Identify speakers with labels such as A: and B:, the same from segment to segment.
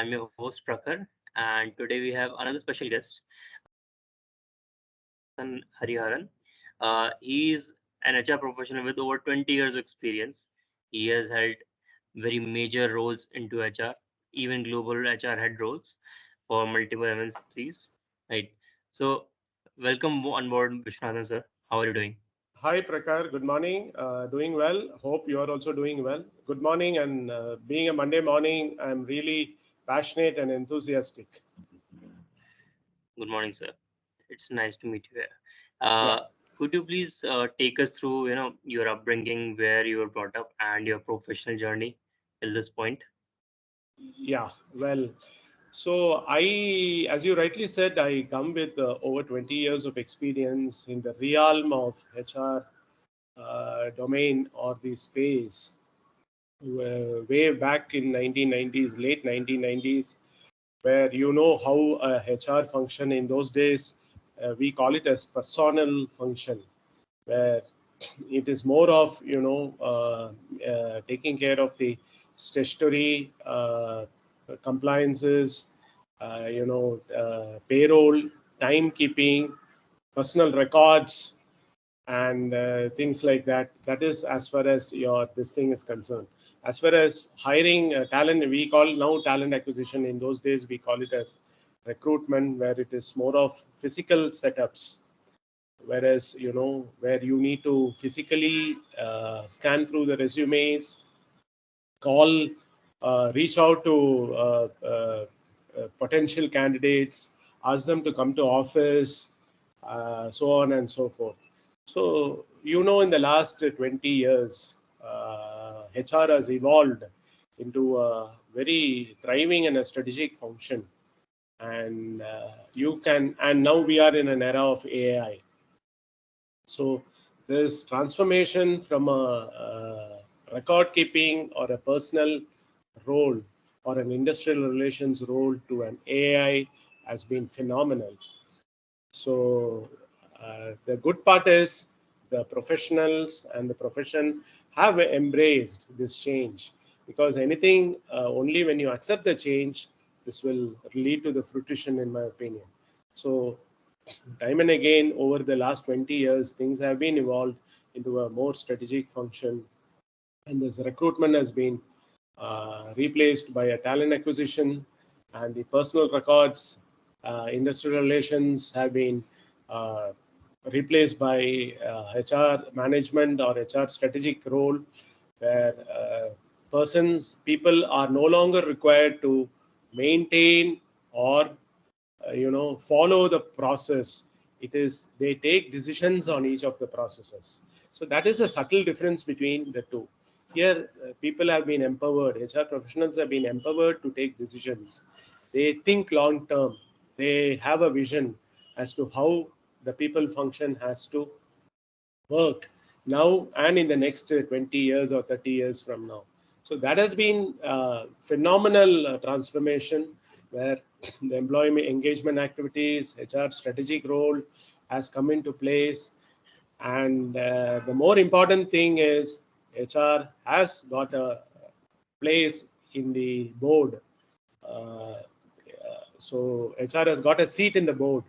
A: I'm your host Prakhar, and today we have another special guest, Vishwanathan Hariharan. He's an HR professional with over 20 years of experience. He has held very major roles into HR, even global HR head roles for multiple MNCs. Right. So, welcome on board, Vishwanathan sir. How are you doing?
B: Hi, Prakar. Good morning. Doing well. Hope you are also doing well. Good morning. And being a Monday morning, I'm really passionate and enthusiastic.
A: Good morning, sir. It's nice to meet you here.
B: Yeah.
A: Could you please take us through, your upbringing, where you were brought up, and your professional journey till this point?
B: Yeah. Well, so as you rightly said, I come with over 20 years of experience in the realm of HR domain or the space. Way back in 1990s, late 1990s, where you know how a HR function in those days, we call it as personal function, where it is more of taking care of the statutory compliances, payroll, timekeeping, personal records, and things like that. That is as far as your this thing is concerned. As far as hiring talent, we call now talent acquisition. In those days, we call it as recruitment, where it is more of physical setups, whereas where you need to physically scan through the resumes, call, reach out to potential candidates, ask them to come to office, so on and so forth. So in the last 20 years, HR has evolved into a very thriving and a strategic function, and now we are in an era of AI. So this transformation from a record keeping or a personal role or an industrial relations role to an AI has been phenomenal. So the good part is the professionals and the profession have embraced this change, because anything only when you accept the change, this will lead to the fruition, in my opinion. So time and again over the last 20 years, things have been evolved into a more strategic function, and this recruitment has been replaced by a talent acquisition, and the personal records, industrial relations have been uh, replaced by HR management or HR strategic role, where people are no longer required to maintain or follow the process. It is they take decisions on each of the processes. So that is a subtle difference between the two. Here people have been empowered, HR professionals have been empowered to take decisions. They think long term, they have a vision as to how the people function has to work now and in the next 20 years or 30 years from now. So that has been phenomenal transformation, where the employee engagement activities, HR strategic role has come into place. And the more important thing is HR has got a place in the board. So HR has got a seat in the board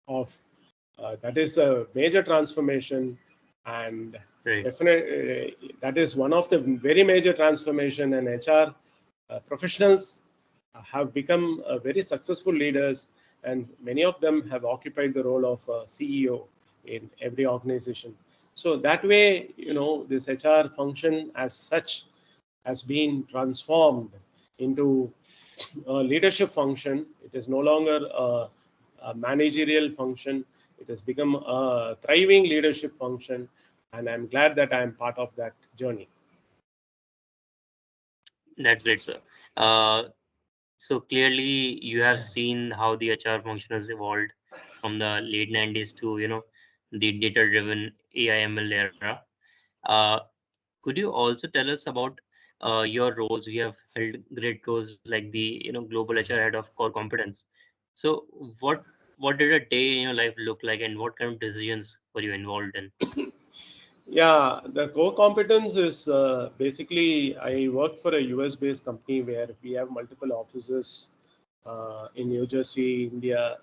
B: of that is a major transformation, and
A: Right.
B: definitely that is one of the very major transformation, and HR professionals have become very successful leaders, and many of them have occupied the role of CEO in every organization. So that way, this HR function as such has been transformed into a leadership function. It is no longer a managerial function. It has become a thriving leadership function, and I'm glad that I am part of that journey.
A: That's great, sir. Uh, so clearly, you have seen how the HR function has evolved from the late 90s to, the data-driven AI/ML era. Uh, could you also tell us about your roles? You have held great roles like the global HR head of core competence. So what did a day in your life look like, and what kind of decisions were you involved in?
B: Yeah, the core competence is basically I work for a US based company where we have multiple offices in New Jersey, India,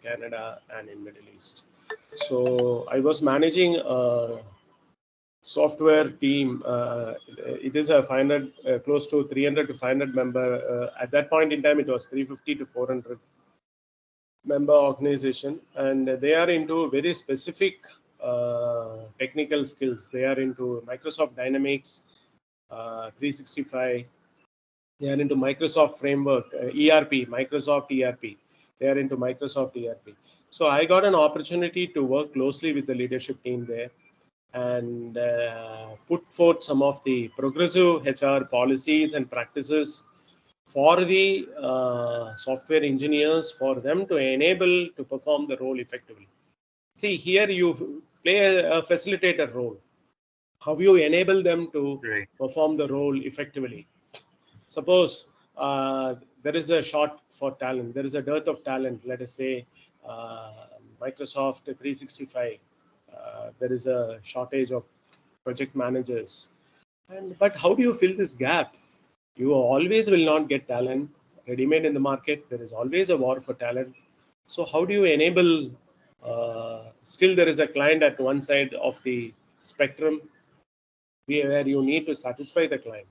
B: Canada, and in Middle East. So I was managing a software team. It is a 500, close to 300 to 500 member. At that point in time, it was 350 to 400 member organization, and they are into very specific technical skills. They are into Microsoft Dynamics 365. They are into Microsoft framework, ERP, Microsoft ERP. They are into Microsoft ERP. So I got an opportunity to work closely with the leadership team there and put forth some of the progressive HR policies and practices for the software engineers, for them to enable to perform the role effectively. See, here you play a facilitator role. How you enable them to
A: Right.
B: perform the role effectively? Suppose there is a short for talent, there is a dearth of talent. Let us say uh, Microsoft 365, there is a shortage of project managers. And but how do you fill this gap? You always will not get talent ready-made in the market. There is always a war for talent. So how do you enable? Still, there is a client at one side of the spectrum where you need to satisfy the client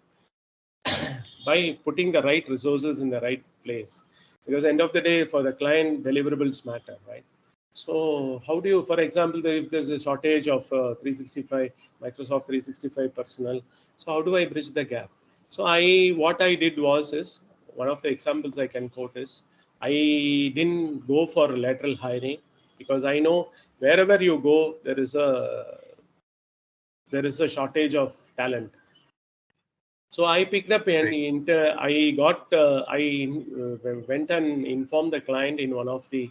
B: by putting the right resources in the right place. Because end of the day, for the client, deliverables matter, right? So how do you, for example, if there's a shortage of 365 Microsoft 365 personnel, so how do I bridge the gap? So what I did was is one of the examples I can quote is I didn't go for lateral hiring because I know wherever you go there is a shortage of talent. So I picked up an
A: Right.
B: I got I went and informed the client in one of the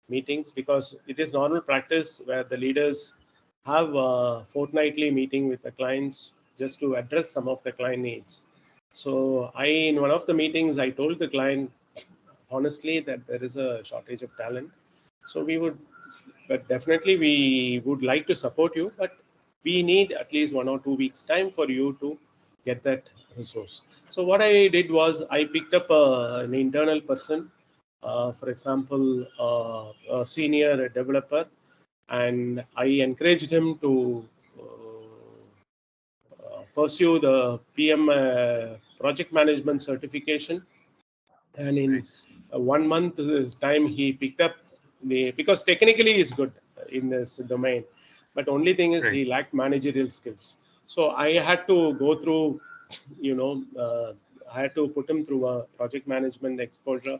B: meetings, because it is normal practice where the leaders have a fortnightly meeting with the clients just to address some of the client needs. So in one of the meetings I told the client honestly that there is a shortage of talent. So but definitely we would like to support you, but we need at least 1 or 2 weeks time for you to get that resource. So what I did was I picked up an internal person, for example, a senior developer, and I encouraged him to pursue the PM project management certification. And in
A: Nice.
B: 1 month time he picked up the, because technically he's good in this domain, but only thing is
A: Right.
B: he lacked managerial skills. So I had to go through, you know I had to put him through a project management exposure,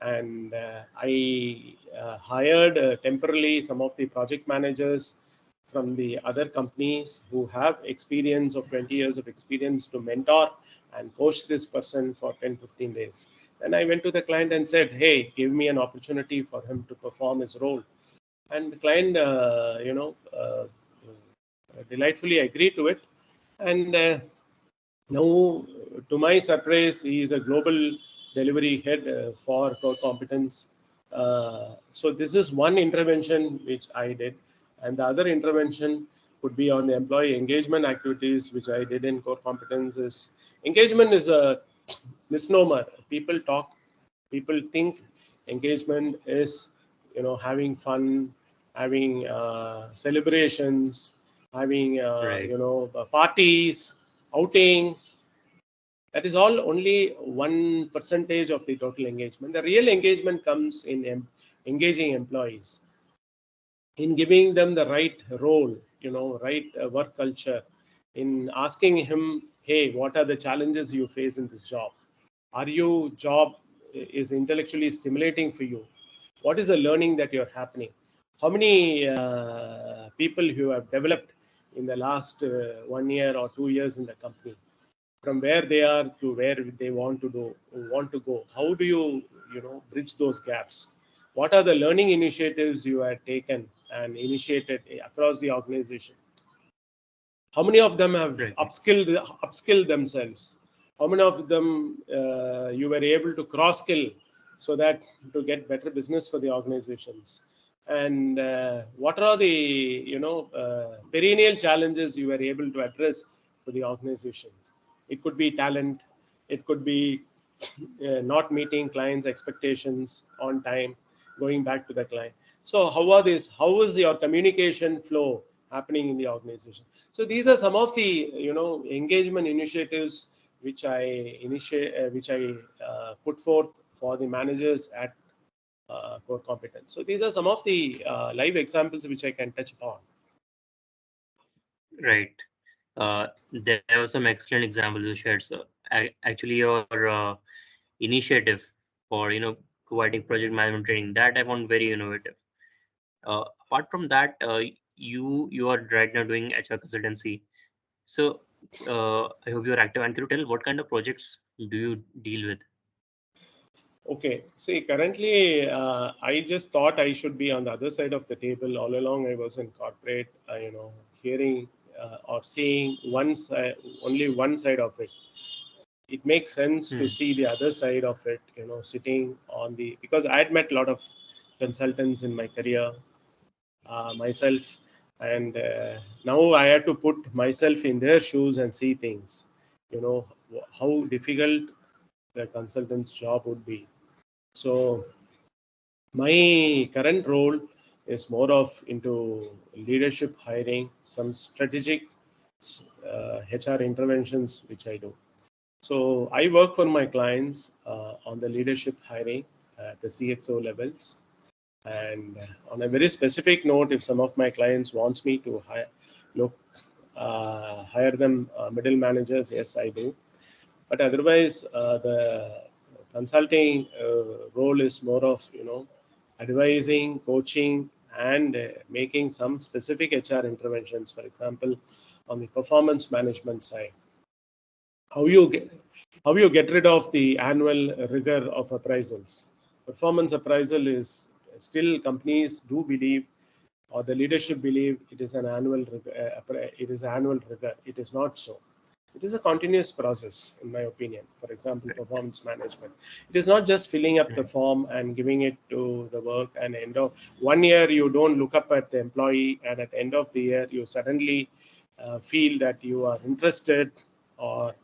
B: and I hired temporarily some of the project managers from the other companies who have experience of 20 years of experience to mentor and coach this person for 10-15 days. Then I went to the client and said, hey, give me an opportunity for him to perform his role. And the client, delightfully agreed to it. And now, to my surprise, he is a global delivery head for core competence. So this is one intervention which I did, and the other intervention would be on the employee engagement activities, which I did in core competence. Is engagement is a misnomer. People talk, people think engagement is having fun, having celebrations, having
A: Right.
B: parties, outings. That is all only 1% of the total engagement. The real engagement comes in engaging employees, in giving them the right role, right work culture, in asking him, hey, what are the challenges you face in this job? Are you job is intellectually stimulating for you? What is the learning that you're happening? How many people you have developed in the last 1 year or 2 years in the company, from where they are to where they want to go? How do you bridge those gaps? What are the learning initiatives you have taken and initiated across the organization? How many of them have
A: Right.
B: upskilled themselves? How many of them you were able to cross skill so that to get better business for the organizations? and what are the perennial challenges you were able to address for the organizations. It could be talent, it could be not meeting clients expectations on time, going back to the client. So how is your communication flow happening in the organization? So these are some of the engagement initiatives which I put forth for the managers at core competence. So these are some of the live examples which I can touch upon.
A: Right. There were some excellent examples you shared. So actually, your initiative for providing project management training, that I found very innovative. Apart from that, you are right now doing HR consultancy. So I hope you're active. And can you tell what kind of projects do you deal with?
B: Okay, see, currently I just thought I should be on the other side of the table. All along, I was in corporate, hearing or seeing only one side of it. It makes sense to
A: Hmm.
B: see the other side of it, sitting on the, because I had met a lot of consultants in my career myself, and now I had to put myself in their shoes and see things, how difficult the consultant's job would be. So my current role is more of into leadership hiring, some strategic HR interventions which I do. So I work for my clients on the leadership hiring at the CXO levels. And on a very specific note, if some of my clients wants me to hire them middle managers, yes, I do. But otherwise, the consulting role is more of advising, coaching, and making some specific HR interventions. For example, on the performance management side, how you get how you get rid of the annual rigor of appraisals. Performance appraisal is still, companies do believe, or the leadership believe, it is an annual it is annual rigor. It is not so. It is a continuous process, in my opinion. For example,
A: Right.
B: performance management, it is not just filling up the
A: Right.
B: form and giving it to the work, and end of 1 year you don't look up at the employee, and at the end of the year you suddenly feel that you are interested, or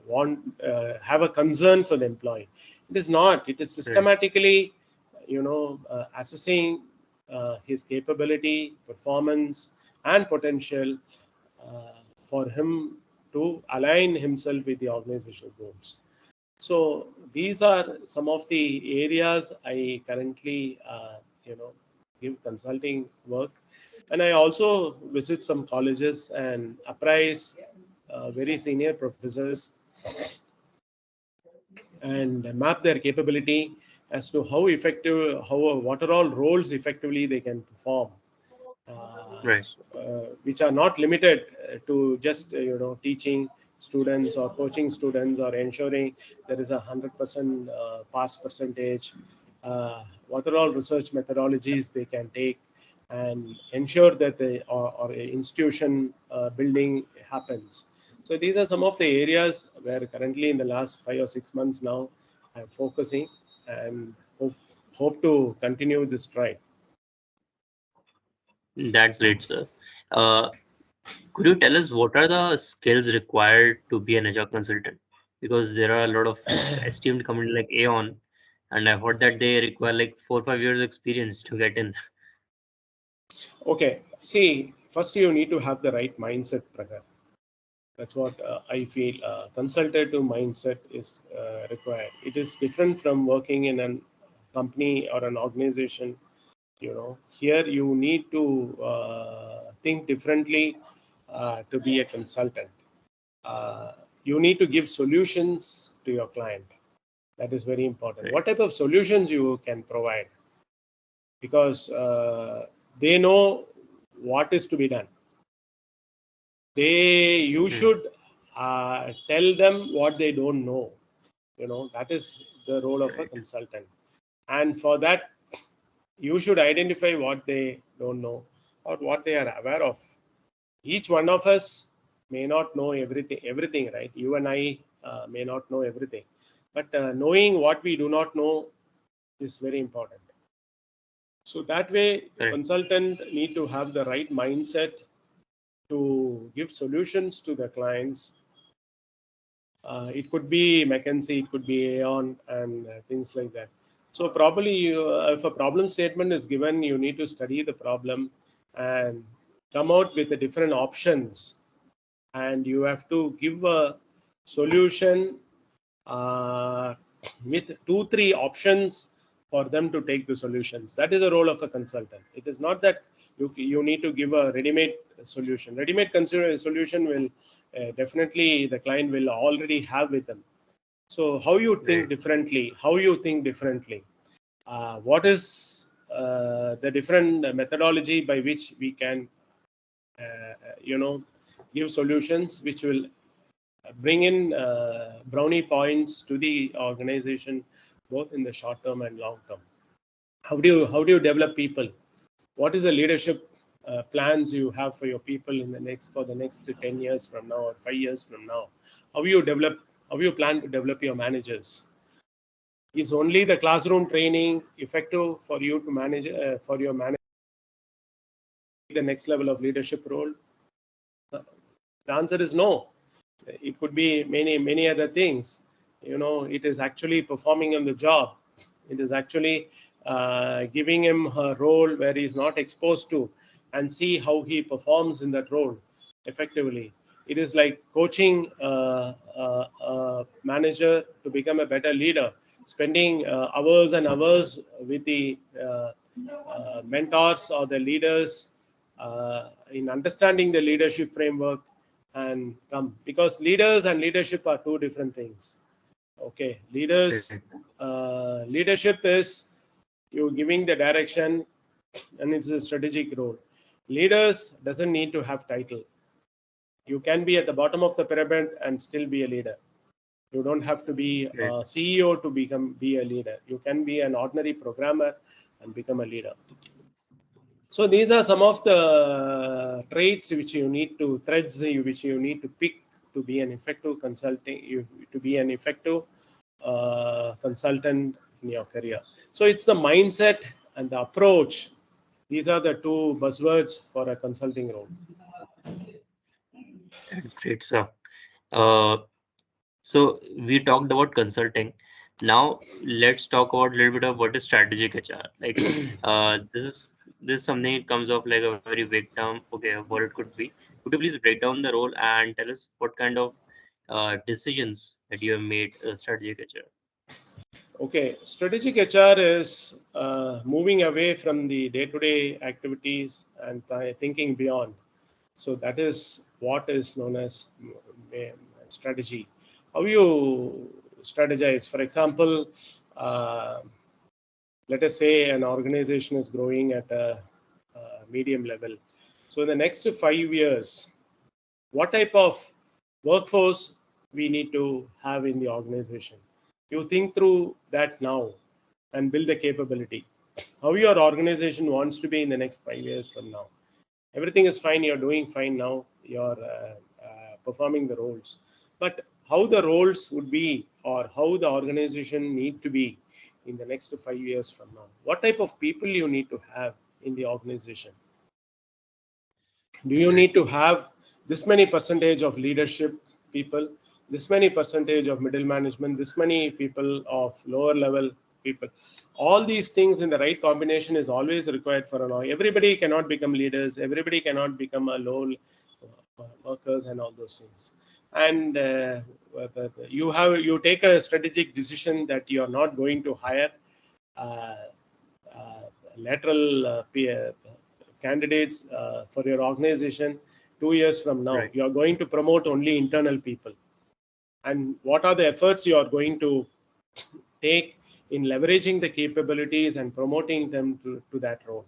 B: want have a concern for the employee. It is not. It is
A: Right.
B: systematically assessing his capability, performance, and potential for him to align himself with the organizational goals. So these are some of the areas I currently, give consulting work, and I also visit some colleges and apprise very senior professors and map their capability as to how effective, how what are all roles effectively they can perform,
A: Right.
B: which are not limited to just teaching students or coaching students or ensuring there is 100% pass percentage. What are all research methodologies they can take and ensure that the or a institution building happens. So these are some of the areas where currently in the last 5 or 6 months now I'm focusing, and hope to continue this drive.
A: That's great, sir. Uh, could you tell us what are the skills required to be an HR consultant? Because there are a lot of esteemed companies like Aon, and I've heard that they require like 4 or 5 years experience to get in.
B: Okay, see, first you need to have the right mindset, Pragar. That's what I feel. Consultative mindset is required. It is different from working in a company or an organization. Here you need to think differently to be a consultant. Uh, you need to give solutions to your client. That is very important.
A: Right.
B: What type of solutions you can provide? Because they know what is to be done. You
A: Hmm.
B: should tell them what they don't know. That is the role of a
A: Right.
B: consultant, and for that you should identify what they don't know or what they are aware of. Each one of us may not know everything, right? You and I may not know everything, but knowing what we do not know is very important. So that way,
A: Correct.
B: consultant need to have the right mindset to give solutions to the clients. It could be McKinsey, it could be Aon, and things like that. So probably, if a problem statement is given, you need to study the problem and come out with the different options, and you have to give a solution uh, with 2 3 options for them to take the solutions. That is the role of a consultant. It is not that you need to give a ready-made solution. Ready-made solution will definitely the client will already have with them. So how you think
A: Right.
B: differently? How you think differently? What is the different methodology by which we can, you know, give solutions which will bring in brownie points to the organization, both in the short term and long term. How do you develop people? What is the leadership plans you have for your people in the next 10 years from now or 5 years from now? How you develop? How you plan to develop your managers? Is only the classroom training effective for you to manage for your manager the next level of leadership role? The answer is no. It could be many other things. It is actually performing on the job. It is actually giving him a role where he is not exposed to, and see how he performs in that role effectively. It is like coaching a manager to become a better leader, spending hours and hours with the mentors or the leaders in understanding the leadership framework, and come, because leaders and leadership are two different things. Okay,
A: Correct.
B: leadership is you giving the direction, and it's a strategic role. Leaders doesn't need to have title. You can be at the bottom of the pyramid and still be a leader. You don't have to be a
A: Right.
B: CEO to be a leader. You can be an ordinary programmer and become a leader. So these are some of the traits which you need to threads which you need to pick to be an effective to be an effective consultant in your career. So it's the mindset and the approach. These are the two buzzwords for a consulting role.
A: That's great, sir. Uh, so we talked about consulting. Now let's talk about a little bit of what is strategic HR. Like, this is something it comes off like a very vague term. Okay, what it could be. Could you please break down the role and tell us what kind of decisions that you have made strategic HR?
B: Okay, strategic HR is moving away from the day-to-day activities and thinking beyond. So that is what is known as strategy. How you strategize? For example, uh, let us say an organization is growing at a medium level. So in the next 5 years, what type of workforce we need to have in the organization? You think through that now and build the capability. How your organization wants to be in the next 5 years from now. Everything is fine, you're doing fine now, you're performing the roles. But how the roles would be, or how the organization need to be in the next 5 years from now. What type of people you need to have in the organization? Do you
A: Right.
B: need to have this many percentage of leadership people, this many percentage of middle management, this many people of lower level people? All these things in the right combination is always required for an. Everybody cannot become leaders, everybody cannot become a low workers and all those things. And you take a strategic decision that you are not going to hire uh, uh, lateral candidates for your organization. 2 years from now,
A: Right.
B: you are going to promote only internal people. And what are the efforts you are going to take in leveraging the capabilities and promoting them to that role?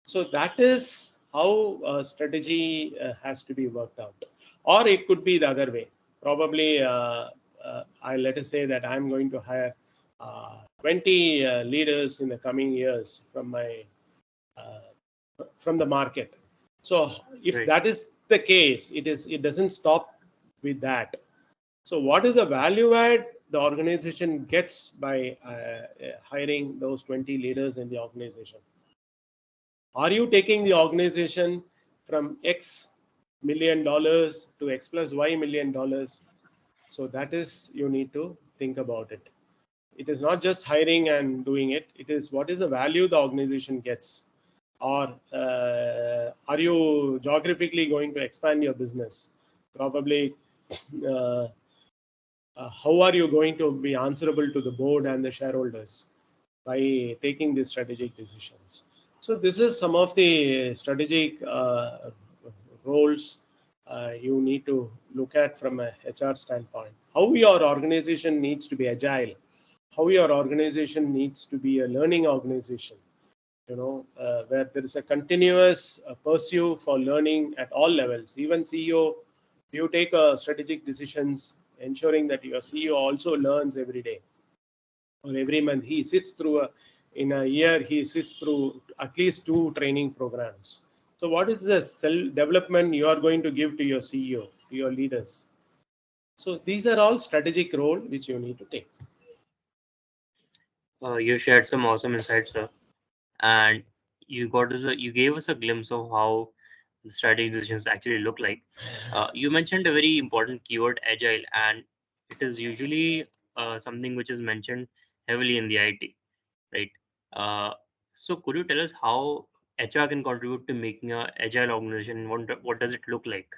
B: So that is how strategy has to be worked out. Or it could be the other way. Probably, I let us say that I'm going to hire 20 leaders in the coming years from the market. So if
A: Right.
B: that is the case, it doesn't stop with that. So what is the value add the organization gets by hiring those 20 leaders in the organization? Are you taking the organization from X million dollars to X plus Y million dollars? So that is, you need to think about it. It is not just hiring and doing it. It is what is the value the organization gets, or are you geographically going to expand your business? Probably, uh, how are you going to be answerable to the board and the shareholders by taking these strategic decisions? So this is some of the strategic roles you need to look at from a HR standpoint. How your organization needs to be agile, how your organization needs to be a learning organization, where there is a continuous pursuit for learning at all levels. Even CEO, you take strategic decisions, ensuring that your CEO also learns every day or every month. He sits through in a year, he sits through at least 2 training programs. So, what is the self development you are going to give to your CEO, to your leaders? So, these are all strategic role which you need to take.
A: You shared some awesome insights, sir, and you gave us a glimpse of how the strategic decisions actually look like. You mentioned a very important keyword, agile, and it is usually something which is mentioned heavily in the IT, right? Uh, so could you tell us how HR can contribute to making a agile organization? What does it look like?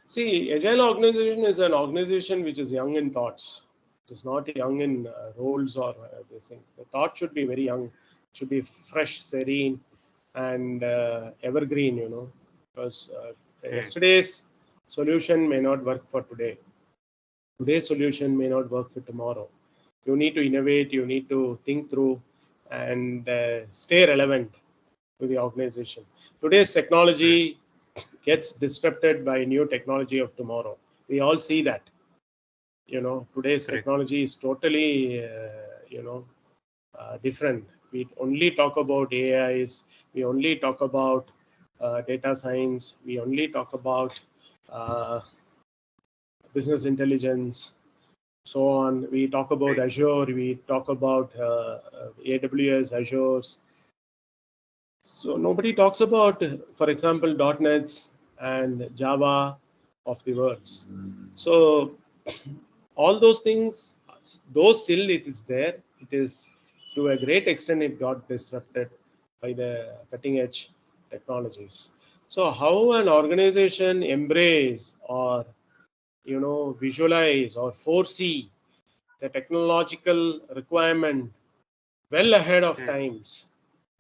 B: See, agile organization is an organization which is young in thoughts. It is not young in roles or this thing. The thought should be very young, should be fresh, serene, and evergreen. Because
A: Hmm,
B: yesterday's solution may not work for today. Today's solution may not work for tomorrow. You need to innovate. You need to think through and stay relevant to the organization. Today's
A: hmm,
B: technology gets disrupted by new technology of tomorrow. We all see that. Today's
A: correct.
B: technology is totally, different. We only talk about AIs. We only talk about data science. We only talk about uh, business intelligence, so on. We talk about
A: Right.
B: Azure. We talk about AWS, Azure's. So nobody talks about, for example, .NETs and Java of the worlds. So all those things, though still it is there, it is to a great extent it got disrupted by the cutting edge technologies. So how an organization embrace or visualize or foresee the technological requirement well ahead of
A: Hmm,
B: times,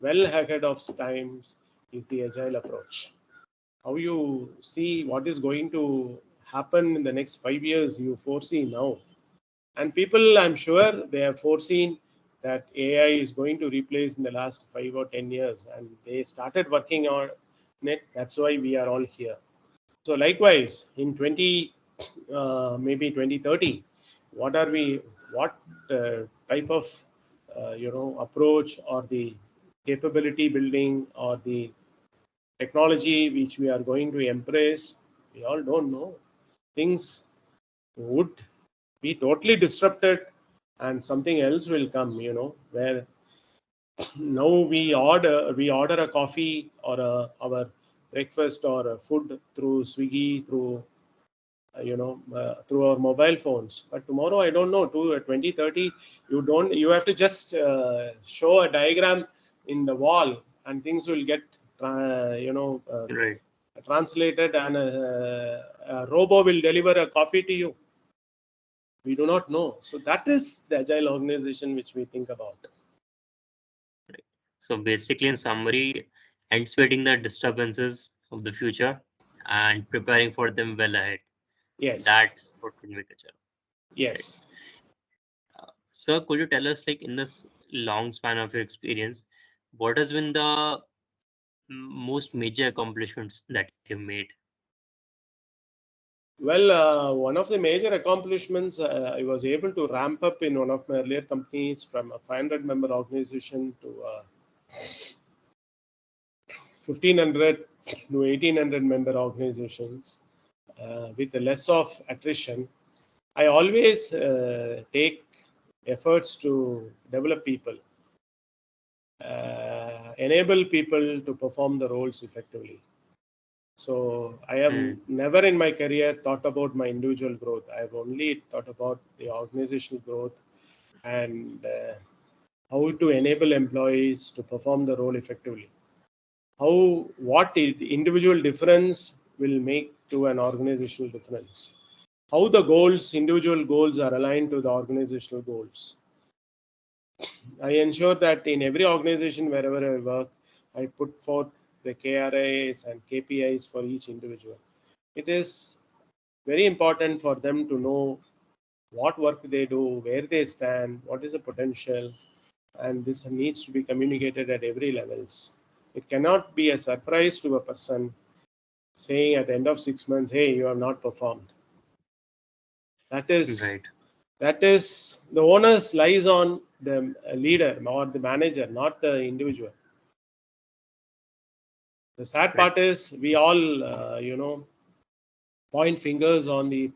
B: well ahead of times is the agile approach. How you see what is going to happen in the next 5 years, you foresee now. And people, I'm sure, they have foreseen that AI is going to replace in the last 5 or 10 years, and they started working on it. That's why we are all here. So likewise, in 20, maybe 2030, what are we? What type of approach or the capability building or the technology which we are going to embrace? We all don't know. Things would be totally disrupted, and something else will come. Where now we order a coffee or our breakfast or a food through Swiggy, through our mobile phones. But tomorrow, I don't know, to 2030, you have to just show a diagram in the wall, and things will get
A: right.
B: translated, and a robo will deliver a coffee to you. We do not know. So that is the agile organization which we think about.
A: Right. So basically, in summary, anticipating the disturbances of the future and preparing for them well ahead.
B: Yes.
A: That's what would make a job. Right.
B: Yes.
A: Sir, could you tell us, like, in this long span of your experience, what has been the most major accomplishments that you've made?
B: Well, one of the major accomplishments, I was able to ramp up in one of my earlier companies from a 500 member organization to 1500 to 1800 member organizations with less of attrition. I always take efforts to develop people, enable people to perform the roles effectively. So I have
A: Hmm.
B: never in my career thought about my individual growth. I have only thought about the organizational growth and how to enable employees to perform the role effectively. What individual difference will make to an organizational difference. How the goals, individual goals, are aligned to the organizational goals. I ensure that in every organization wherever I work, I put forth the KRAs and KPIs for each individual. It is very important for them to know what work they do, where they stand, what is the potential, and this needs to be communicated at every levels. It cannot be a surprise to a person saying at the end of 6 months, "Hey, you have not performed." That is
A: Right.
B: that is the onus lies on the leader or the manager, not the individual. The sad
A: Right.
B: part is we all, point fingers on the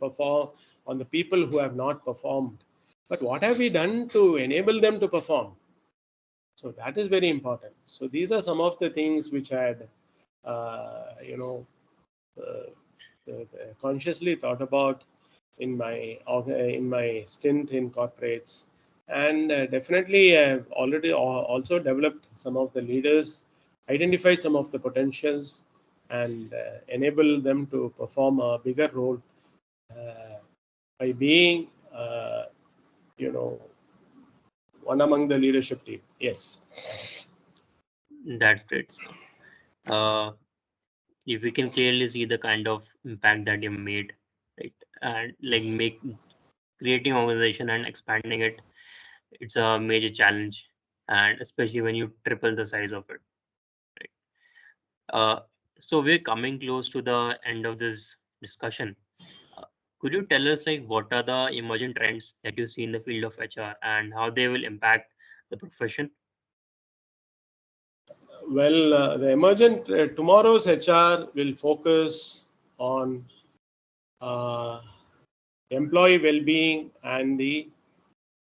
B: people who have not performed. But what have we done to enable them to perform? So that is very important. So these are some of the things which I had, you know, consciously thought about in my stint in corporates, and definitely I've already also developed some of the leaders, identified some of the potentials, and enable them to perform a bigger role uh, by being, you know, one among the leadership team. Yes.
A: That's great stuff. Uh, if we can clearly see the kind of impact that you made, right, and like make creating organization and expanding it, it's a major challenge, and especially when you triple the size of it, right? Uh, so we're coming close to the end of this discussion. Uh, could you tell us like what are the emerging trends that you see in the field of HR and how they will impact the profession?
B: Well, the emergent tomorrow's HR will focus on uh, employee well-being and the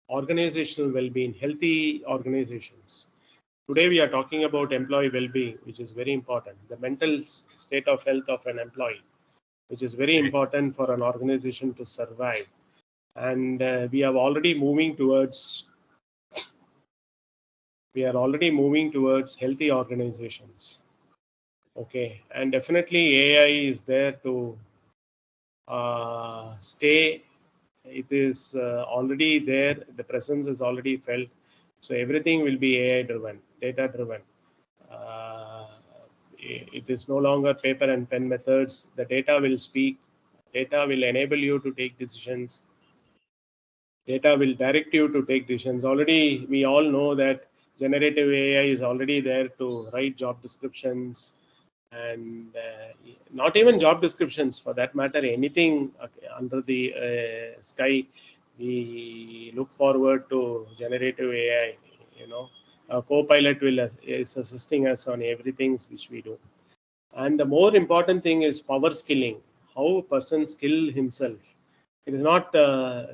B: organizational well-being, healthy organizations. Today we are talking about employee well-being, which is very important. The mental state of health of an employee, which is very
A: Right.
B: important for an organization to survive. And we are already moving towards healthy organizations. Okay, and definitely AI is there to stay. It is already there. The presence is already felt. So everything will be AI driven, data driven. Uh, it is no longer paper and pen methods. The data will speak. Data will enable you to take decisions. Data will direct you to take decisions. Already, we all know that generative AI is already there to write job descriptions, and not even job descriptions for that matter, anything under the sky. We look forward to generative AI. You know, a co-pilot is assisting us on everything which we do. And the more important thing is power skilling, how a person skill himself. It is not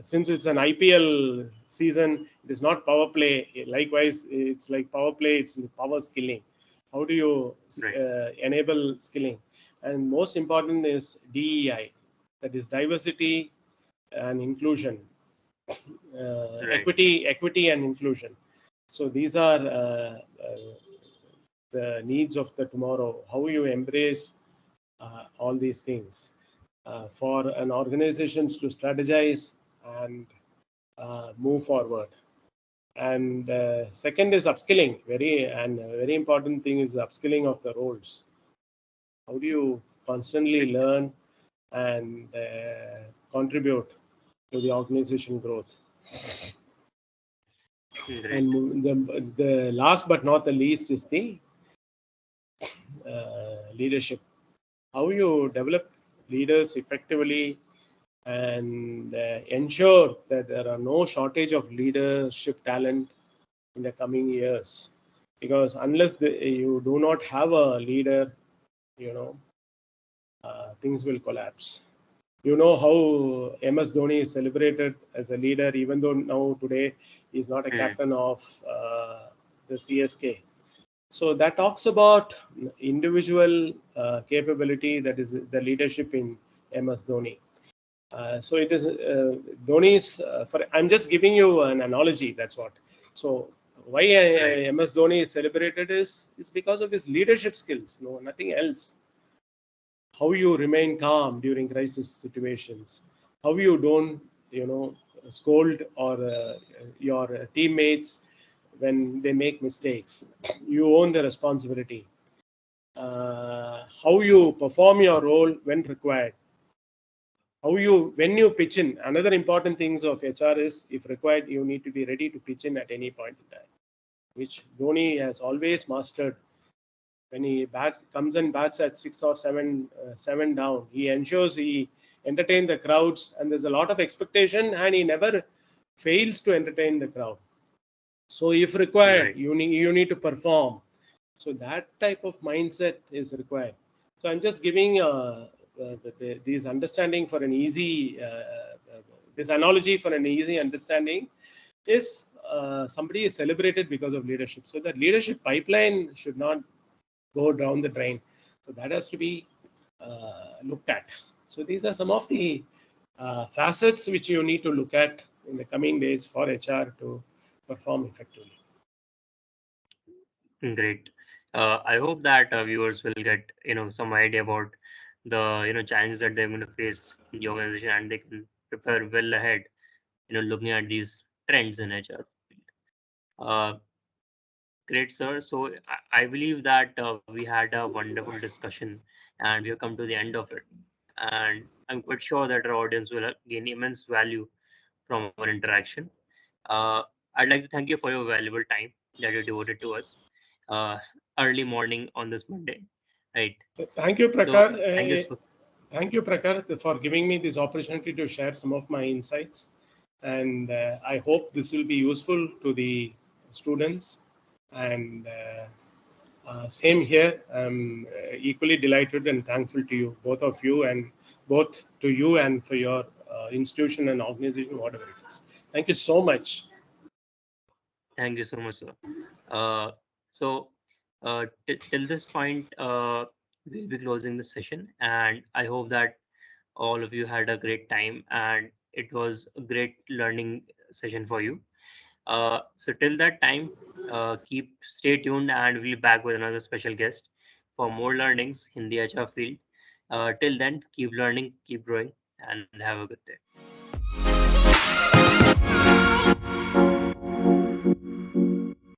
B: since it's an IPL season, it is not power play. Likewise, it's like power play, it's power skilling. How do you
A: Right.
B: enable skilling? And most important is DEI, that is diversity and inclusion,
A: Right.
B: equity and inclusion. So these are the needs of the tomorrow, how you embrace all these things for an organizations to strategize and move forward. And second is upskilling, very important thing is the upskilling of the roles. How do you constantly learn and contribute to the organization growth?
A: Great.
B: And the last but not the least is the leadership. How you develop leaders effectively and ensure that there are no shortage of leadership talent in the coming years. Because unless you do not have a leader, you know, things will collapse. You know how MS Dhoni is celebrated as a leader, even though now today he's not a
A: Hmm.
B: captain of the CSK. So that talks about individual capability, that is the leadership in MS Dhoni. So it is Dhoni's. For I'm just giving you an analogy. That's what. So why
A: Right.
B: MS Dhoni is celebrated is because of his leadership skills. No, nothing else. How you remain calm during crisis situations. How you don't, scold or your teammates when they make mistakes. You own the responsibility. How you perform your role when required. How you when you pitch in. Another important things of HR is, if required, you need to be ready to pitch in at any point in time, which Dhoni has always mastered. When he comes and bats at 6 or 7 down, he ensures he entertain the crowds, and there's a lot of expectation, and he never fails to entertain the crowd. So if required,
A: Right.
B: you need to perform. So that type of mindset is required. So I'm just giving these understanding for an easy this analogy for an easy understanding is, somebody is celebrated because of leadership. So that leadership pipeline should not go down the drain. So that has to be looked at. So these are some of the facets which you need to look at in the coming days for HR to perform effectively.
A: Great. I hope that viewers will get some idea about the challenges that they're going to face in the organization, and they can prepare well ahead. Looking at these trends in HR. Uh, Great, sir. So I believe that we had a wonderful discussion, and we have come to the end of it. And I'm quite sure that our audience will gain immense value from our interaction. Uh, I'd like to thank you for your valuable time that you devoted to us uh, early morning on this Monday. Right.
B: Thank you,
A: So
B: Prakar.
A: thank you so.
B: Thank you, Prakar, for giving me this opportunity to share some of my insights. And I hope this will be useful to the students. And same here. I'm equally delighted and thankful to you, both of you, and both to you and for your institution and organization, whatever it is. Thank you so much.
A: Thank you so much, sir. Uh, so, till this point, we'll be closing the session, and I hope that all of you had a great time, and it was a great learning session for you. So, till that time, keep stay tuned, and we'll be back with another special guest for more learnings in the HR field. Till then, keep learning, keep growing, and have a good day.